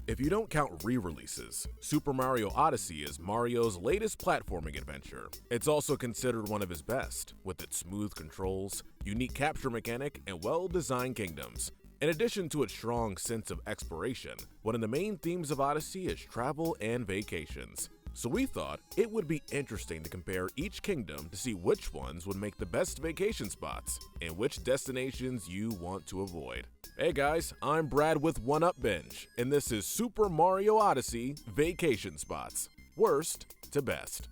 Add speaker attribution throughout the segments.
Speaker 1: If you don't count re-releases, Super Mario Odyssey is Mario's latest platforming adventure. It's also considered one of his best, with its smooth controls, unique capture mechanic, and well-designed kingdoms. In addition to its strong sense of exploration, one of the main themes of Odyssey is travel and vacations. So we thought it would be interesting to compare each kingdom to see which ones would make the best vacation spots and which destinations you want to avoid. Hey guys, I'm Brad with One Up Binge, and this is Super Mario Odyssey Vacation Spots, worst to best.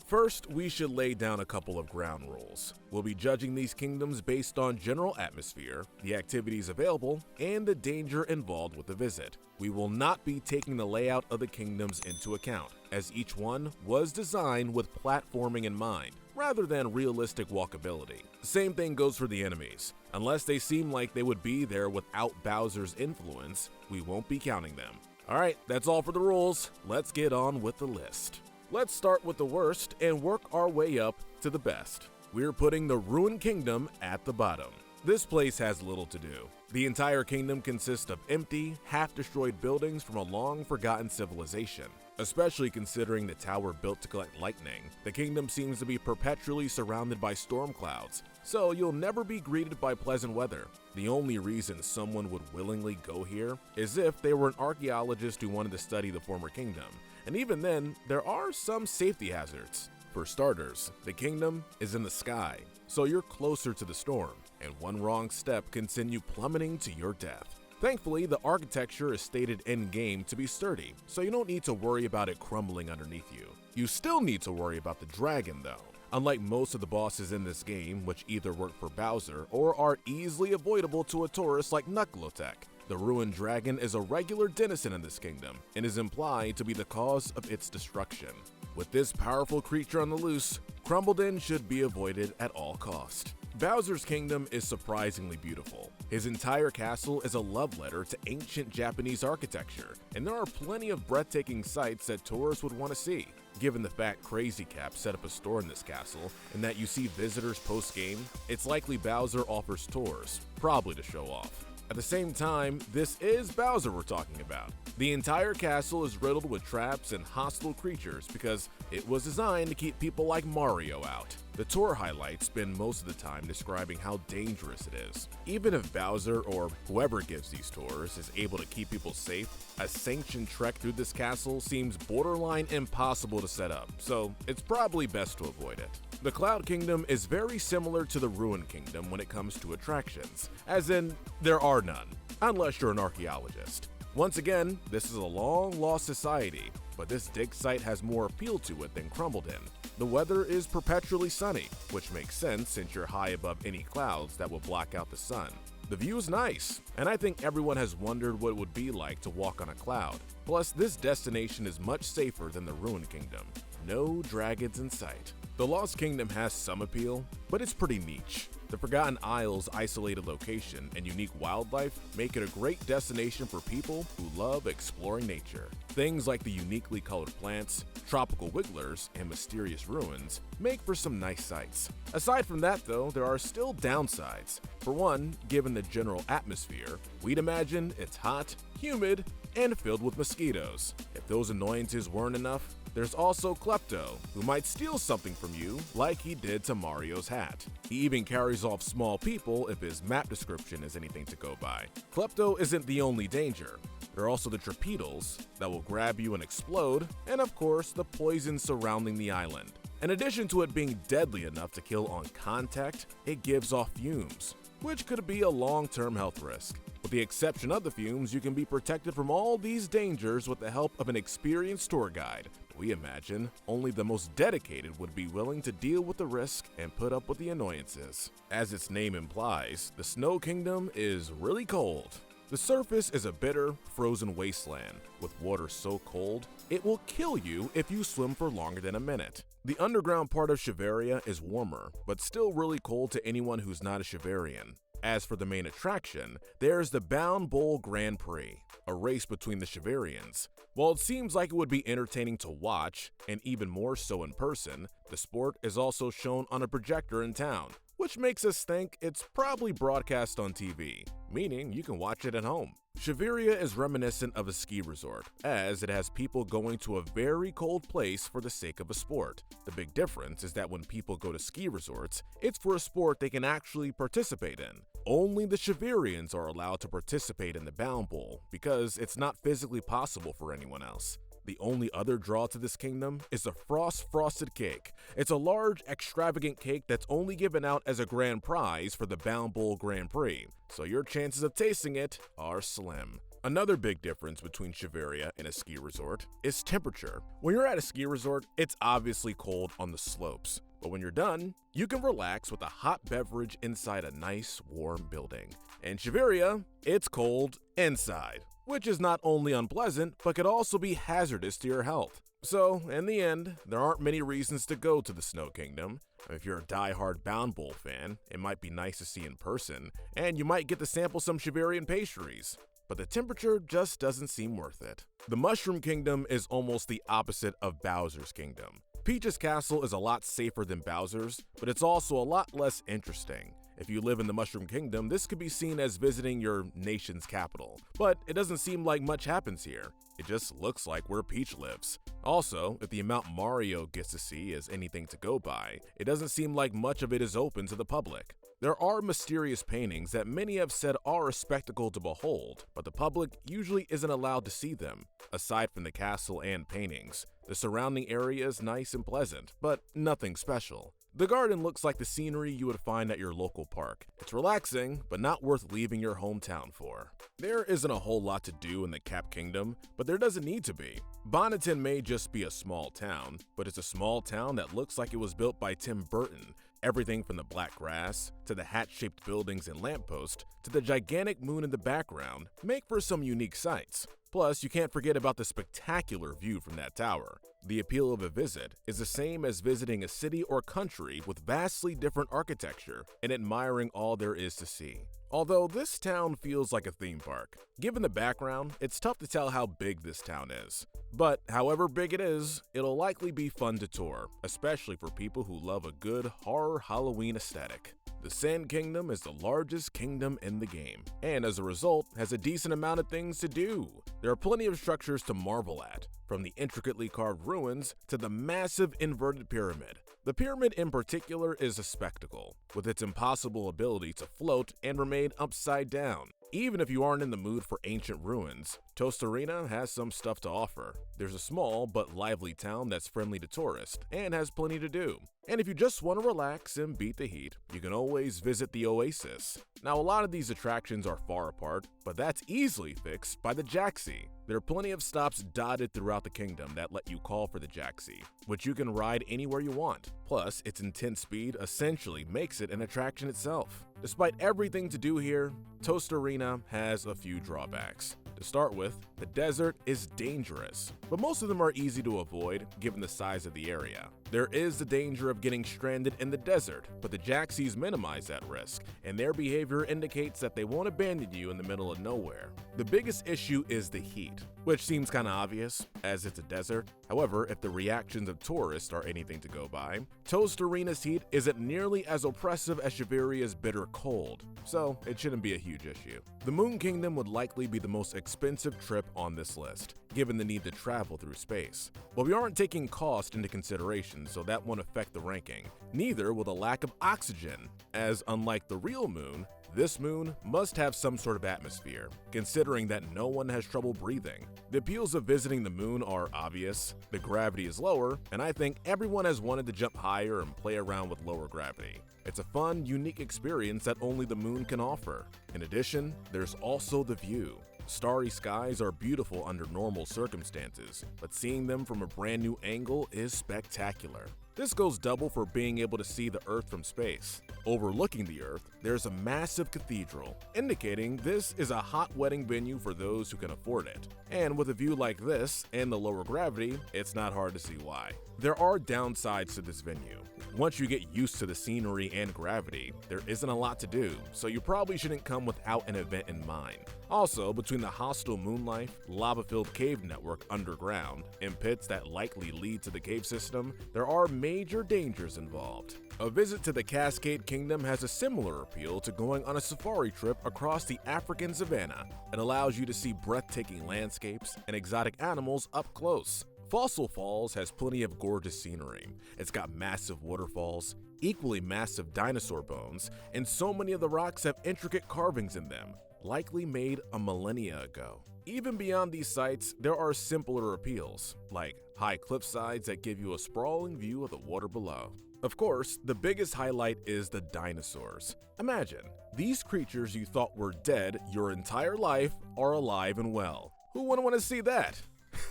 Speaker 1: First, we should lay down a couple of ground rules. We'll be judging these kingdoms based on general atmosphere, the activities available, and the danger involved with the visit. We will not be taking the layout of the kingdoms into account, as each one was designed with platforming in mind, rather than realistic walkability. Same thing goes for the enemies. Unless they seem like they would be there without Bowser's influence, we won't be counting them. Alright, that's all for the rules. Let's get on with the list. Let's start with the worst and work our way up to the best. We're putting the Ruined Kingdom at the bottom. This place has little to do. The entire kingdom consists of empty, half-destroyed buildings from a long-forgotten civilization. Especially considering the tower built to collect lightning, the kingdom seems to be perpetually surrounded by storm clouds, so you'll never be greeted by pleasant weather. The only reason someone would willingly go here is if they were an archaeologist who wanted to study the former kingdom, and even then, there are some safety hazards. For starters, the kingdom is in the sky, so you're closer to the storm, and one wrong step can send you plummeting to your death. Thankfully, the architecture is stated in-game to be sturdy, so you don't need to worry about it crumbling underneath you. You still need to worry about the dragon though. Unlike most of the bosses in this game, which either work for Bowser or are easily avoidable to a tourist like Knuckleotech, the ruined dragon is a regular denizen in this kingdom and is implied to be the cause of its destruction. With this powerful creature on the loose, Crumbledon should be avoided at all cost. Bowser's kingdom is surprisingly beautiful. His entire castle is a love letter to ancient Japanese architecture, and there are plenty of breathtaking sights that tourists would want to see. Given the fact Crazy Cap set up a store in this castle and that you see visitors post-game, it's likely Bowser offers tours, probably to show off. At the same time, this is Bowser we're talking about. The entire castle is riddled with traps and hostile creatures because it was designed to keep people like Mario out. The tour highlights spend most of the time describing how dangerous it is. Even if Bowser or whoever gives these tours is able to keep people safe, a sanctioned trek through this castle seems borderline impossible to set up, so it's probably best to avoid it. The Cloud Kingdom is very similar to the Ruined Kingdom when it comes to attractions, as in, there are none, unless you're an archaeologist. Once again, this is a long-lost society, but this dig site has more appeal to it than Crumbledon. The weather is perpetually sunny, which makes sense since you're high above any clouds that will block out the sun. The view is nice, and I think everyone has wondered what it would be like to walk on a cloud. Plus, this destination is much safer than the Ruined Kingdom. No dragons in sight. The Lost Kingdom has some appeal, but it's pretty niche. The Forgotten Isles' isolated location and unique wildlife make it a great destination for people who love exploring nature. Things like the uniquely colored plants, tropical wigglers, and mysterious ruins make for some nice sights. Aside from that though, there are still downsides. For one, given the general atmosphere, we'd imagine it's hot, humid, and filled with mosquitoes. If those annoyances weren't enough, there's also Klepto, who might steal something from you like he did to Mario's hat. He even carries off small people if his map description is anything to go by. Klepto isn't the only danger. There are also the Trapedals that will grab you and explode, and of course the poison surrounding the island. In addition to it being deadly enough to kill on contact, it gives off fumes, which could be a long-term health risk. With the exception of the fumes, you can be protected from all these dangers with the help of an experienced tour guide. We imagine only the most dedicated would be willing to deal with the risk and put up with the annoyances. As its name implies, the Snow Kingdom is really cold. The surface is a bitter, frozen wasteland, with water so cold, it will kill you if you swim for longer than a minute. The underground part of Shiveria is warmer, but still really cold to anyone who's not a Shiverian. As for the main attraction, there's the Bound Bowl Grand Prix, a race between the Shiverians. While it seems like it would be entertaining to watch, and even more so in person, the sport is also shown on a projector in town, which makes us think it's probably broadcast on TV, meaning you can watch it at home. Shiveria is reminiscent of a ski resort, as it has people going to a very cold place for the sake of a sport. The big difference is that when people go to ski resorts, it's for a sport they can actually participate in. Only the Shiverians are allowed to participate in the Bound Bowl because it's not physically possible for anyone else. The only other draw to this kingdom is the Frost Frosted Cake. It's a large, extravagant cake that's only given out as a grand prize for the Bound Bowl Grand Prix, so your chances of tasting it are slim. Another big difference between Shiveria and a ski resort is temperature. When you're at a ski resort, it's obviously cold on the slopes, but when you're done, you can relax with a hot beverage inside a nice, warm building. In Shiveria, it's cold inside, which is not only unpleasant, but could also be hazardous to your health. So, in the end, there aren't many reasons to go to the Snow Kingdom. If you're a die-hard Bound Bowl fan, it might be nice to see in person, and you might get to sample some Shiverian pastries. But the temperature just doesn't seem worth it. The Mushroom Kingdom is almost the opposite of Bowser's Kingdom. Peach's Castle is a lot safer than Bowser's, but it's also a lot less interesting. If you live in the Mushroom Kingdom, this could be seen as visiting your nation's capital, but it doesn't seem like much happens here. It just looks like where Peach lives. Also, if the amount Mario gets to see is anything to go by, it doesn't seem like much of it is open to the public. There are mysterious paintings that many have said are a spectacle to behold, but the public usually isn't allowed to see them. Aside from the castle and paintings, the surrounding area is nice and pleasant, but nothing special. The garden looks like the scenery you would find at your local park. It's relaxing, but not worth leaving your hometown for. There isn't a whole lot to do in the Cap Kingdom, but there doesn't need to be. Bonneton may just be a small town, but it's a small town that looks like it was built by Tim Burton. Everything from the black grass, to the hat-shaped buildings and lampposts, to the gigantic moon in the background make for some unique sights. Plus, you can't forget about the spectacular view from that tower. The appeal of a visit is the same as visiting a city or country with vastly different architecture and admiring all there is to see. Although this town feels like a theme park. Given the background, it's tough to tell how big this town is. But however big it is, it'll likely be fun to tour, especially for people who love a good horror Halloween aesthetic. The Sand Kingdom is the largest kingdom in the game, and as a result, has a decent amount of things to do. There are plenty of structures to marvel at, from the intricately carved ruins to the massive inverted pyramid. The pyramid in particular is a spectacle, with its impossible ability to float and remain upside down. Even if you aren't in the mood for ancient ruins, Tostarena has some stuff to offer. There's a small but lively town that's friendly to tourists and has plenty to do. And if you just want to relax and beat the heat, you can always visit the Oasis. Now, a lot of these attractions are far apart, but that's easily fixed by the Jaxi. There are plenty of stops dotted throughout the kingdom that let you call for the Jaxi, which you can ride anywhere you want. Plus, its intense speed essentially makes it an attraction itself. Despite everything to do here, Tostarena has a few drawbacks. To start with, the desert is dangerous, but most of them are easy to avoid given the size of the area. There is the danger of getting stranded in the desert, but the Jaxis minimize that risk, and their behavior indicates that they won't abandon you in the middle of nowhere. The biggest issue is the heat, which seems kinda obvious, as it's a desert. However, if the reactions of tourists are anything to go by, Tostarena's heat isn't nearly as oppressive as Shiveria's bitter cold, so it shouldn't be a huge issue. The Moon Kingdom would likely be the most expensive trip on this list, given the need to travel through space. But we aren't taking cost into consideration, so that won't affect the ranking. Neither will the lack of oxygen, as unlike the real moon, this moon must have some sort of atmosphere, considering that no one has trouble breathing. The appeals of visiting the moon are obvious, the gravity is lower, and I think everyone has wanted to jump higher and play around with lower gravity. It's a fun, unique experience that only the moon can offer. In addition, there's also the view. Starry skies are beautiful under normal circumstances, but seeing them from a brand new angle is spectacular. This goes double for being able to see the Earth from space. Overlooking the Earth, there's a massive cathedral, indicating this is a hot wedding venue for those who can afford it. And with a view like this and the lower gravity, it's not hard to see why. There are downsides to this venue. Once you get used to the scenery and gravity, there isn't a lot to do, so you probably shouldn't come without an event in mind. Also, between the hostile moonlife, lava-filled cave network underground, and pits that likely lead to the cave system, there are major dangers involved. A visit to the Cascade Kingdom has a similar appeal to going on a safari trip across the African savanna. It allows you to see breathtaking landscapes and exotic animals up close. Fossil Falls has plenty of gorgeous scenery. It's got massive waterfalls, equally massive dinosaur bones, and so many of the rocks have intricate carvings in them, likely made a millennia ago. Even beyond these sites, there are simpler appeals, like high cliff sides that give you a sprawling view of the water below. Of course, the biggest highlight is the dinosaurs. Imagine, these creatures you thought were dead your entire life are alive and well. Who wouldn't want to see that?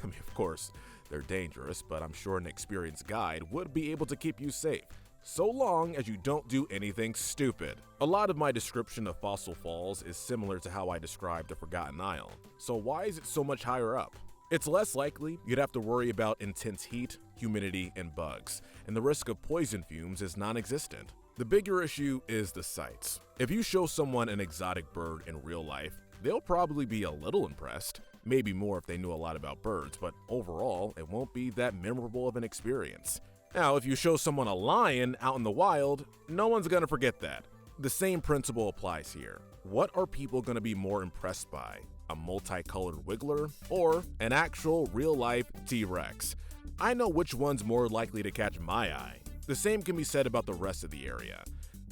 Speaker 1: I mean, of course, they're dangerous, but I'm sure an experienced guide would be able to keep you safe, so long as you don't do anything stupid. A lot of my description of Fossil Falls is similar to how I described the Forgotten Isle, so why is it so much higher up? It's less likely you'd have to worry about intense heat, humidity, and bugs, and the risk of poison fumes is non-existent. The bigger issue is the sights. If you show someone an exotic bird in real life, they'll probably be a little impressed, maybe more if they knew a lot about birds, but overall, it won't be that memorable of an experience. Now, if you show someone a lion out in the wild, no one's gonna forget that. The same principle applies here. What are people gonna be more impressed by? A multicolored wiggler or an actual real-life T-Rex? I know which one's more likely to catch my eye. The same can be said about the rest of the area.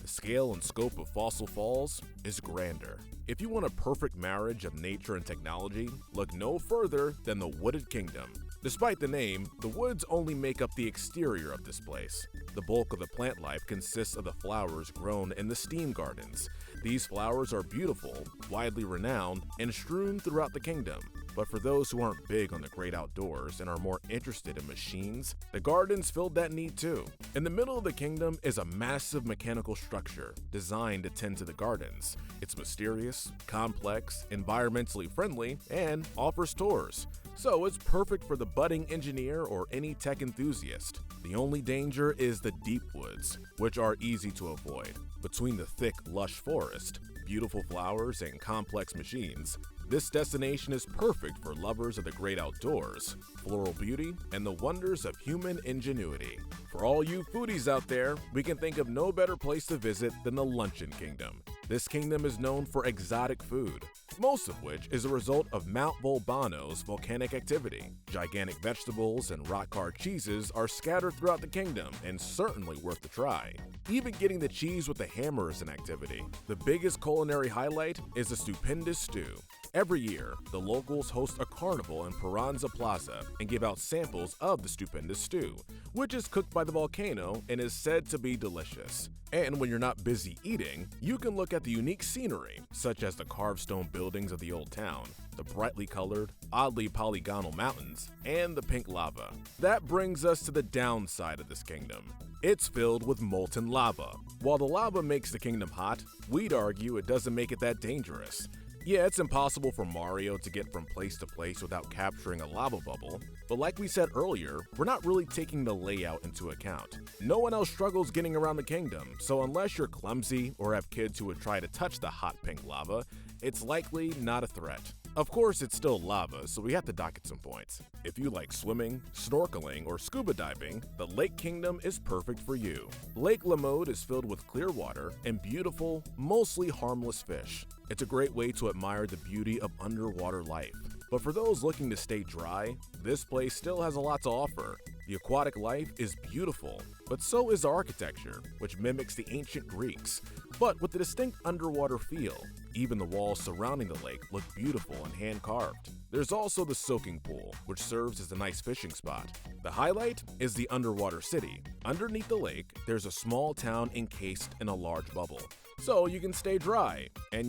Speaker 1: The scale and scope of Fossil Falls is grander. If you want a perfect marriage of nature and technology, look no further than the Wooded Kingdom. Despite the name, the woods only make up the exterior of this place. The bulk of the plant life consists of the flowers grown in the steam gardens. These flowers are beautiful, widely renowned, and strewn throughout the kingdom. But for those who aren't big on the great outdoors and are more interested in machines, the gardens filled that need too. In the middle of the kingdom is a massive mechanical structure designed to tend to the gardens. It's mysterious, complex, environmentally friendly, and offers tours. So it's perfect for the budding engineer or any tech enthusiast. The only danger is the deep woods, which are easy to avoid. Between the thick, lush forest, beautiful flowers, and complex machines, this destination is perfect for lovers of the great outdoors, floral beauty, and the wonders of human ingenuity. For all you foodies out there, we can think of no better place to visit than the Luncheon Kingdom. This kingdom is known for exotic food, most of which is a result of Mount Volbano's volcanic activity. Gigantic vegetables and rock-hard cheeses are scattered throughout the kingdom and certainly worth a try. Even getting the cheese with the hammer is an activity. The biggest culinary highlight is the stupendous stew. Every year, the locals host a carnival in Piranza Plaza and give out samples of the stupendous stew, which is cooked by the volcano and is said to be delicious. And when you're not busy eating, you can look at the unique scenery, such as the carved stone buildings of the old town, the brightly colored, oddly polygonal mountains, and the pink lava. That brings us to the downside of this kingdom. It's filled with molten lava. While the lava makes the kingdom hot, we'd argue it doesn't make it that dangerous. Yeah, it's impossible for Mario to get from place to place without capturing a lava bubble, but like we said earlier, we're not really taking the layout into account. No one else struggles getting around the kingdom, so unless you're clumsy or have kids who would try to touch the hot pink lava, it's likely not a threat. Of course, it's still lava, so we have to dock it some points. If you like swimming, snorkeling, or scuba diving, the Lake Kingdom is perfect for you. Lake Lamode is filled with clear water and beautiful, mostly harmless fish. It's a great way to admire the beauty of underwater life. But for those looking to stay dry, this place still has a lot to offer. The aquatic life is beautiful, but so is the architecture, which mimics the ancient Greeks, but with a distinct underwater feel. Even the walls surrounding the lake look beautiful and hand-carved. There's also the soaking pool, which serves as a nice fishing spot. The highlight is the underwater city. Underneath the lake, there's a small town encased in a large bubble. So you can stay dry and,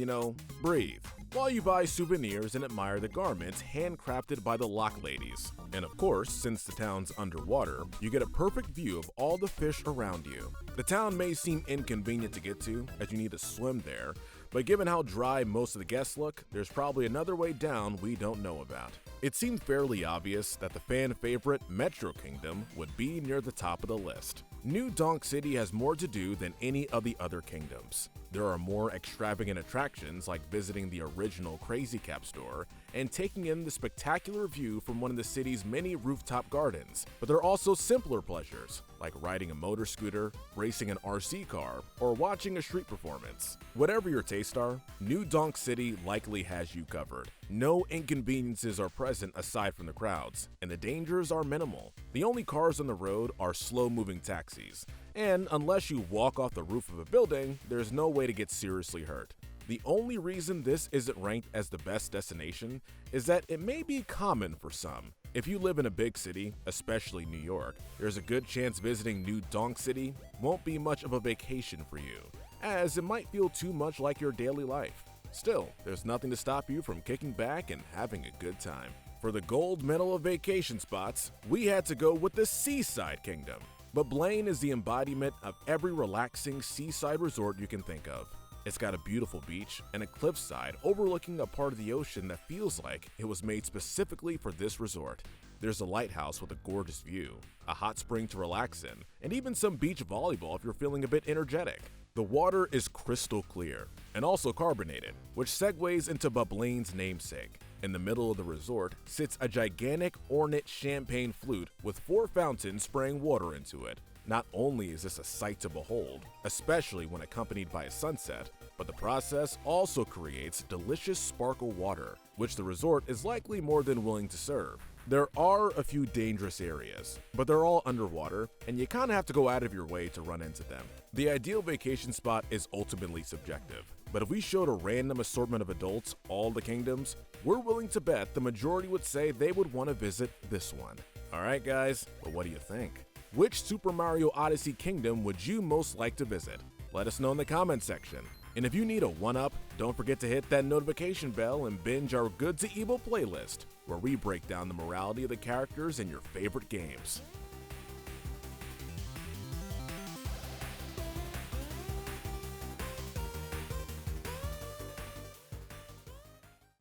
Speaker 1: breathe, while you buy souvenirs and admire the garments handcrafted by the lock ladies. And of course, since the town's underwater, you get a perfect view of all the fish around you. The town may seem inconvenient to get to, as you need to swim there, but given how dry most of the guests look, there's probably another way down we don't know about. It seemed fairly obvious that the fan favorite Metro Kingdom would be near the top of the list. New Donk City has more to do than any of the other kingdoms. There are more extravagant attractions like visiting the original Crazy Cap store and taking in the spectacular view from one of the city's many rooftop gardens, but there are also simpler pleasures like riding a motor scooter, racing an RC car, or watching a street performance. Whatever your tastes are, New Donk City likely has you covered. No inconveniences are present aside from the crowds, and the dangers are minimal. The only cars on the road are slow-moving taxis, and unless you walk off the roof of a building, there's no way to get seriously hurt. The only reason this isn't ranked as the best destination is that it may be common for some. If you live in a big city, especially New York, there's a good chance visiting New Donk City won't be much of a vacation for you, as it might feel too much like your daily life. Still, there's nothing to stop you from kicking back and having a good time. For the gold medal of vacation spots, we had to go with the Seaside Kingdom. But Blaine is the embodiment of every relaxing seaside resort you can think of. It's got a beautiful beach and a cliffside overlooking a part of the ocean that feels like it was made specifically for this resort. There's a lighthouse with a gorgeous view, a hot spring to relax in, and even some beach volleyball if you're feeling a bit energetic. The water is crystal clear and also carbonated, which segues into Blaine's namesake. In the middle of the resort sits a gigantic ornate champagne flute with 4 fountains spraying water into it. Not only is this a sight to behold, especially when accompanied by a sunset, but the process also creates delicious sparkle water, which the resort is likely more than willing to serve. There are a few dangerous areas, but they're all underwater, and you kinda have to go out of your way to run into them. The ideal vacation spot is ultimately subjective, but if we showed a random assortment of adults all the kingdoms, we're willing to bet the majority would say they would want to visit this one. Alright guys, but what do you think? Which Super Mario Odyssey kingdom would you most like to visit? Let us know in the comment section. And if you need a one-up, don't forget to hit that notification bell and binge our Good to Evil playlist, where we break down the morality of the characters in your favorite games.